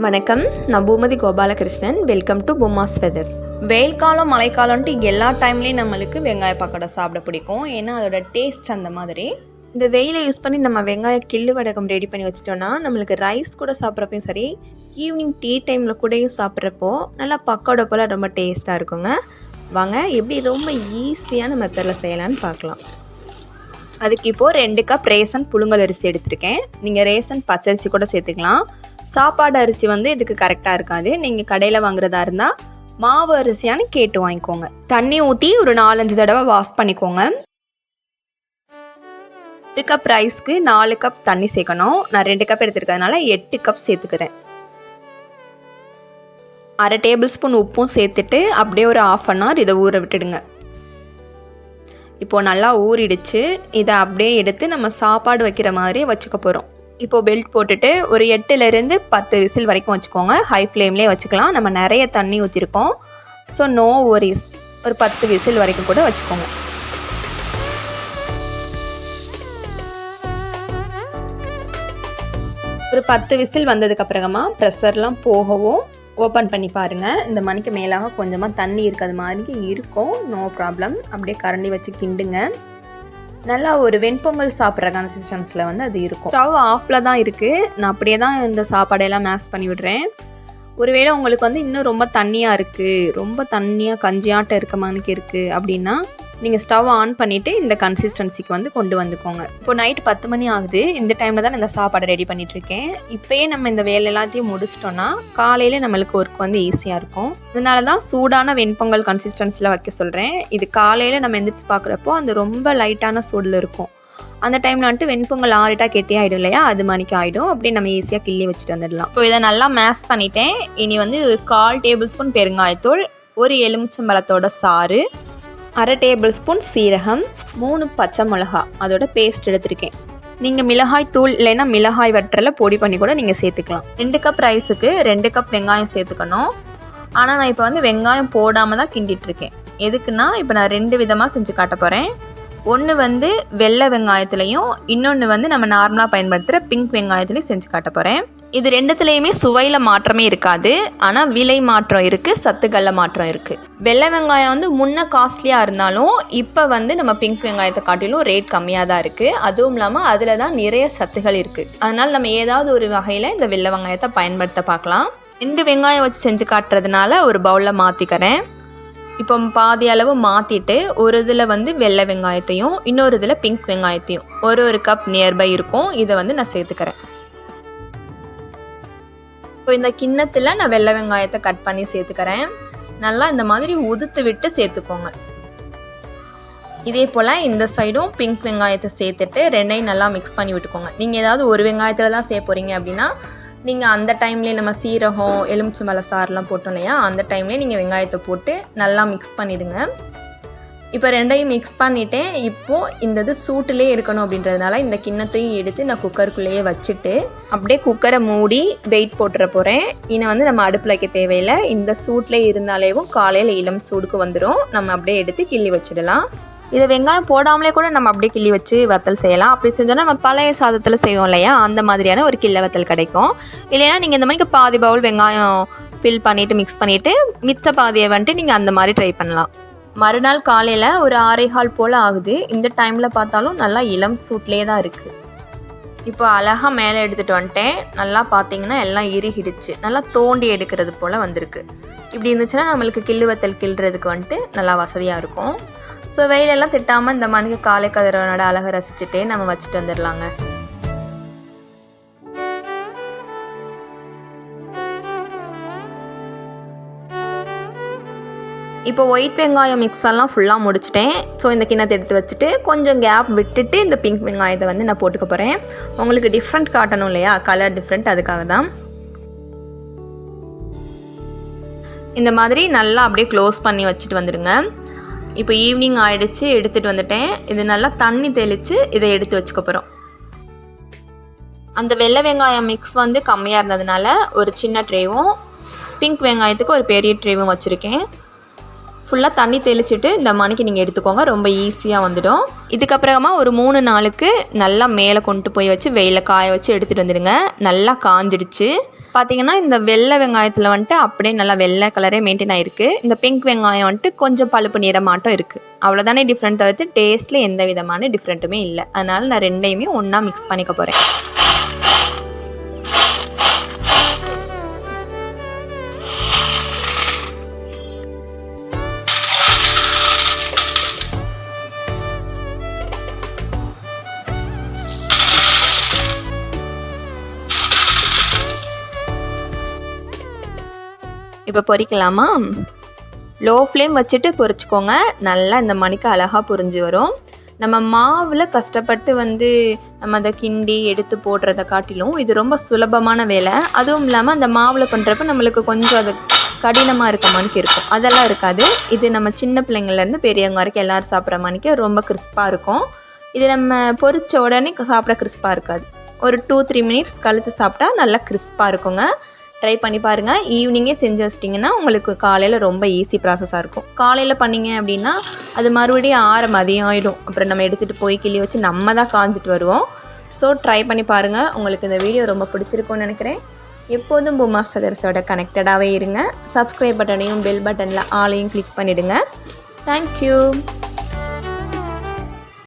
வணக்கம், நான் Poomathi Gopalakrishnan. Welcome to boomas feathers. வெயில் காலம் மழைக்காலம்ட்டு எல்லா டைம்லேயும் நம்மளுக்கு வெங்காய பக்கோடா சாப்பிட பிடிக்கும். ஏன்னா அதோட டேஸ்ட் அந்த மாதிரி. இந்த வெயிலை யூஸ் பண்ணி நம்ம வெங்காய கில்லு வடகம் ரெடி பண்ணி வச்சிட்டோன்னா நம்மளுக்கு ரைஸ் கூட சாப்பிட்றப்பையும் சரி, ஈவினிங் டீ டைமில் கூடயும் சாப்பிட்றப்போ நல்லா பக்கோடா போல் ரொம்ப டேஸ்ட்டாக இருக்குங்க. வாங்க எப்படி ரொம்ப ஈஸியான மெத்தடில் செய்யலான்னு பார்க்கலாம். அதுக்கு இப்போது 2 கப் ரேசன் புழுங்கல் அரிசி எடுத்திருக்கேன். நீங்கள் ரேசன் பச்சரிசி கூட சேர்த்துக்கலாம். சாப்பாடு அரிசி இதுக்கு கரெக்டாக இருக்காது. நீங்கள் கடையில் வாங்குறதா இருந்தால் மாவு அரிசியான்னு கேட்டு வாங்கிக்கோங்க. தண்ணி ஊற்றி ஒரு 4-5 தடவை வாஷ் பண்ணிக்கோங்க. 1 கப் ரைஸ்க்கு 4 கப் தண்ணி சேர்க்கணும். நான் 2 கப் எடுத்துருக்கிறதுனால 8 கப் சேர்த்துக்கிறேன். 1/2 டேபிள் ஸ்பூன் உப்பும் சேர்த்துட்டு அப்படியே ஒரு 1/2 hour இதை ஊற விட்டுடுங்க. இப்போது நல்லா ஊறிடுச்சு. இதை அப்படியே எடுத்து நம்ம சாப்பாடு வைக்கிற மாதிரி வச்சுக்க போகிறோம். இப்போது பெல்ட் போட்டுட்டு ஒரு 8லேருந்து 10 விசில் வரைக்கும் வச்சுக்கோங்க. ஹை ஃப்ளேம்லேயே வச்சுக்கலாம். நம்ம நிறைய தண்ணி ஊற்றிருக்கோம். So no ஒரிஸ். ஒரு 10 விசில் வரைக்கும் கூட வச்சுக்கோங்க. ஒரு 10 விசில் வந்ததுக்கப்புறமா ப்ரெஷர்லாம் போகவும் ஓப்பன் பண்ணி பாருங்கள். இந்த மணிக்கு மேலாக கொஞ்சமாக தண்ணி இருக்கிறது மாதிரி இருக்கும். No problem. அப்படியே கரண்டி வச்சு கிண்டுங்க. நல்லா ஒரு வெண்பொங்கல் சாப்பிட்ற கன்சிஸ்டன்ஸில் அது இருக்கும். ஸ்டவ் ஆஃபில் தான் இருக்குது. நான் அப்படியே தான் இந்த சாப்பாடையெல்லாம் மேஷ் பண்ணி விடுறேன். ஒருவேளை உங்களுக்கு இன்னும் ரொம்ப தண்ணியாக இருக்குது, ரொம்ப தண்ணியாக கஞ்சியாட்டம் இருக்க மாதிரி இருக்குது அப்படின்னா நீங்கள் ஸ்டவ் ஆன் பண்ணிவிட்டு இந்த கன்சிஸ்டன்சிக்கு கொண்டு வந்துக்கோங்க. இப்போ நைட்டு 10 மணி ஆகுது. இந்த டைமில் தான் இந்த சாப்பாடை ரெடி பண்ணிகிட்ருக்கேன். இப்போயே நம்ம இந்த வேலை எல்லாத்தையும் முடிச்சிட்டோன்னா காலையில் நம்மளுக்கு ஒர்க் ஈஸியாக இருக்கும். அதனால தான் சூடான வெண்பொங்கல் கன்சிஸ்டன்சியில் வைக்க சொல்கிறேன். இது காலையில் நம்ம எந்திரிச்சு பார்க்குறப்போ அந்த ரொம்ப லைட்டான சூடில் இருக்கும். அந்த டைமில் வெண்பொங்கல் ஆறிட்டா கெட்டி ஆகிடும் இல்லையா, அது மணிக்கு ஆகிடும். அப்படியே நம்ம ஈஸியாக கிள்ளி வச்சுட்டு வந்துடலாம். இப்போ இதை நல்லா மேஷ் பண்ணிட்டேன். இனி ஒரு 1/4 டேபிள் ஸ்பூன் பெருங்காயத்தூள், ஒரு எலுமிச்சம்பழத்தோட சாறு, 1/2 டேபிள் ஸ்பூன் சீரகம், 3 பச்சை மிளகா அதோட பேஸ்ட் எடுத்திருக்கேன். நீங்கள் மிளகாய் தூள் இல்லைன்னா மிளகாய் வற்றலை பொடி பண்ணி கூட நீங்கள் சேர்த்துக்கலாம். 2 கப் ரைஸுக்கு 2 கப் வெங்காயம் சேர்த்துக்கணும். ஆனால் நான் இப்போ வெங்காயம் போடாமல் தான் கிண்டிகிட்ருக்கேன். எதுக்குன்னா இப்போ நான் 2 விதமாக செஞ்சு காட்ட போகிறேன். ஒன்று வெள்ளை வெங்காயத்துலேயும், இன்னொன்று நம்ம நார்மலாக பயன்படுத்துகிற பிங்க் வெங்காயத்துலேயும் செஞ்சு காட்ட போகிறேன். இது 2த்துலேயுமே சுவையில் மாற்றமே இருக்காது. ஆனால் விலை மாற்றம் இருக்குது, சத்துக்களில் மாற்றம் இருக்குது. வெள்ளை வெங்காயம் முன்ன காஸ்ட்லியாக இருந்தாலும் இப்போ நம்ம பிங்க் வெங்காயத்தை காட்டிலும் ரேட் கம்மியாக தான் இருக்குது. அதுவும் இல்லாமல் அதில் தான் நிறைய சத்துகள் இருக்குது. அதனால் நம்ம ஏதாவது ஒரு வகையில் இந்த வெள்ளை வெங்காயத்தை பயன்படுத்த பார்க்கலாம். 2 வெங்காயம் வச்சு செஞ்சு காட்டுறதுனால ஒரு பவுலில் மாற்றிக்கிறேன். இப்போ பாதி அளவு மாற்றிட்டு ஒரு இதில் வெள்ளை வெங்காயத்தையும் இன்னொரு இதில் பிங்க் வெங்காயத்தையும் ஒரு கப் நியர்பை இருக்கும். இதை நான் சேர்த்துக்கிறேன். இப்போ இந்த கிண்ணத்தில் நான் வெள்ளை வெங்காயத்தை கட் பண்ணி சேர்த்துக்கிறேன். நல்லா இந்த மாதிரி உதுத்து விட்டு சேர்த்துக்கோங்க. இதே போல் இந்த சைடும் பிங்க் வெங்காயத்தை சேர்த்துட்டு 2ஐயும் நல்லா மிக்ஸ் பண்ணி விட்டுக்கோங்க. நீங்கள் ஏதாவது ஒரு வெங்காயத்தில் தான் சேர்க்க போகிறீங்க அப்படின்னா நீங்கள் அந்த டைம்லேயே நம்ம சீரகம் எலுமிச்சம்பழ சாரெலாம் போட்டோம் இல்லையா, அந்த டைம்லேயே நீங்கள் வெங்காயத்தை போட்டு நல்லா மிக்ஸ் பண்ணிவிடுங்க. இப்போ 2ஐயும் மிக்ஸ் பண்ணிவிட்டேன். இப்போது இந்த இது சூட்டிலே இருக்கணும் அப்படின்றதுனால இந்த கிண்ணத்தையும் எடுத்து நான் குக்கருக்குள்ளேயே வச்சுட்டு அப்படியே குக்கரை மூடி வெயிட் போட்டுற போகிறேன். இன்னும் நம்ம அடுப்பில் வைக்க தேவையில்லை. இந்த சூட்லேயே இருந்தாலேவும் காலையில் இளம் சூடுக்கு வந்துடும். நம்ம அப்படியே எடுத்து கிள்ளி வச்சிடலாம். இதை வெங்காயம் போடாமலே கூட நம்ம அப்படியே கிள்ளி வச்சு வத்தல் செய்யலாம். அப்படி செஞ்சோன்னா நம்ம பழைய சாதத்தில் செய்வோம் இல்லையா, அந்த மாதிரியான ஒரு கிள்ளை வத்தல் கிடைக்கும். இல்லைன்னா நீங்கள் இந்த மாதிரி பாதி பவுல் வெங்காயம் ஃபில் பண்ணிவிட்டு மிக்ஸ் பண்ணிவிட்டு மித்த பாதியை நீங்கள் அந்த மாதிரி ட்ரை பண்ணலாம். மறுநாள் காலையில் ஒரு 6:15 போல் ஆகுது. இந்த டைமில் பார்த்தாலும் நல்லா இளம் சூட்லேயே தான் இருக்குது. இப்போ அழகாக மேலே எடுத்துகிட்டு வந்துட்டேன். நல்லா பார்த்தீங்கன்னா எல்லாம் இறுகிடுச்சு. நல்லா தோண்டி எடுக்கிறது போல் வந்திருக்கு. இப்படி இருந்துச்சுன்னா நம்மளுக்கு கிள்ளு வத்தல் கிள்றதுக்கு நல்லா வசதியாக இருக்கும். ஸோ வெயிலெல்லாம் திட்டாமல் இந்த மணிக்கு காலை கதிரோட அழகை ரசிச்சுட்டே நம்ம வச்சுட்டு வந்துடலாங்க. இப்போ ஒயிட் வெங்காயம் மிக்ஸ் எல்லாம் ஃபுல்லாக முடிச்சிட்டேன். ஸோ இந்த கிண்ணத்தை எடுத்து வச்சுட்டு கொஞ்சம் கேப் விட்டுட்டு இந்த பிங்க் வெங்காயத்தை நான் போட்டுக்க போகிறேன். உங்களுக்கு டிஃப்ரெண்ட் காட்டணும் இல்லையா, கலர் டிஃப்ரெண்ட், அதுக்காக தான். இந்த மாதிரி நல்லா அப்படியே க்ளோஸ் பண்ணி வச்சுட்டு வந்துடுங்க. இப்போ ஈவினிங் ஆகிடுச்சு, எடுத்துகிட்டு வந்துட்டேன். இது நல்லா தண்ணி தெளித்து இதை எடுத்து வச்சுக்க போகிறோம். அந்த வெள்ளை வெங்காயம் மிக்ஸ் கம்மியாக இருந்ததுனால ஒரு சின்ன ட்ரேவும் பிங்க் வெங்காயத்துக்கு ஒரு பெரிய ட்ரேவும் வச்சுருக்கேன். ஃபுல்லாக தண்ணி தெளிச்சுட்டு இந்த மணிக்கு நீங்கள் எடுத்துக்கோங்க. ரொம்ப ஈஸியாக வந்துடும். இதுக்கப்புறமா ஒரு 3 நாளுக்கு நல்லா மேலே கொண்டு போய் வச்சு வெயிலில் காய வச்சு எடுத்துகிட்டு வந்துடுங்க. நல்லா காஞ்சிடுச்சு. பார்த்தீங்கன்னா இந்த வெள்ளை வெங்காயத்தில் வந்துட்டு அப்படியே நல்லா வெள்ளை கலரே மெயின்டைன் ஆகிருக்கு. இந்த பிங்க் வெங்காயம் வந்துட்டு கொஞ்சம் பழுப்பு நிறமாட்டம் இருக்குது. அவ்வளோதானே டிஃப்ரெண்ட், தவிர்த்து டேஸ்ட்டில் எந்த விதமான டிஃப்ரெண்ட்டுமே இல்லை. அதனால் நான் ரெண்டையுமே ஒன்றா மிக்ஸ் பண்ணிக்க போகிறேன். இப்போ பொரிக்கலாமா? லோ ஃப்ளேம் வச்சுட்டு பொரிச்சிக்கோங்க. நல்லா இந்த மணிக்கு அழகாக பொரிஞ்சு வரும். நம்ம மாவில் கஷ்டப்பட்டு நம்ம அதை கிண்டி எடுத்து போடுறதை காட்டிலும் இது ரொம்ப சுலபமான வேலை. அதுவும் இல்லாமல் அந்த மாவில் பண்ணுறப்ப நம்மளுக்கு கொஞ்சம் அது கடினமாக இருக்க மணிக்கு இருக்கும். அதெல்லாம் இருக்காது. இது நம்ம சின்ன பிள்ளைங்கள்லேருந்து பெரியவங்க வரைக்கும் எல்லோரும் சாப்பிட்ற மணிக்கு ரொம்ப கிறிஸ்பாக இருக்கும். இது நம்ம பொரிச்ச உடனே சாப்பிட கிறிஸ்பாக இருக்காது. ஒரு 2-3 மினிட்ஸ் கழித்து சாப்பிட்டா நல்லா கிறிஸ்பாக இருக்குங்க. ட்ரை பண்ணி பாருங்கள். ஈவினிங்கே செஞ்சு வச்சிட்டிங்கன்னா உங்களுக்கு காலையில் ரொம்ப ஈஸி ப்ராசஸாக இருக்கும். காலையில் பண்ணிங்க அப்படின்னா அது மறுபடியும் மதியம் ஆகிடும். அப்புறம் நம்ம எடுத்துகிட்டு போய் கிள்ளி வச்சு நம்ம தான் காஞ்சிட்டு வருவோம். ஸோ ட்ரை பண்ணி பாருங்கள். உங்களுக்கு இந்த வீடியோ ரொம்ப பிடிச்சிருக்கும்னு நினைக்கிறேன். எப்போதும் boomas brothersோட கனெக்டடாகவே இருங்க. சப்ஸ்கிரைப் பட்டனையும் பெல் பட்டனில் ஆலையும் கிளிக் பண்ணிவிடுங்க. தேங்க்யூ.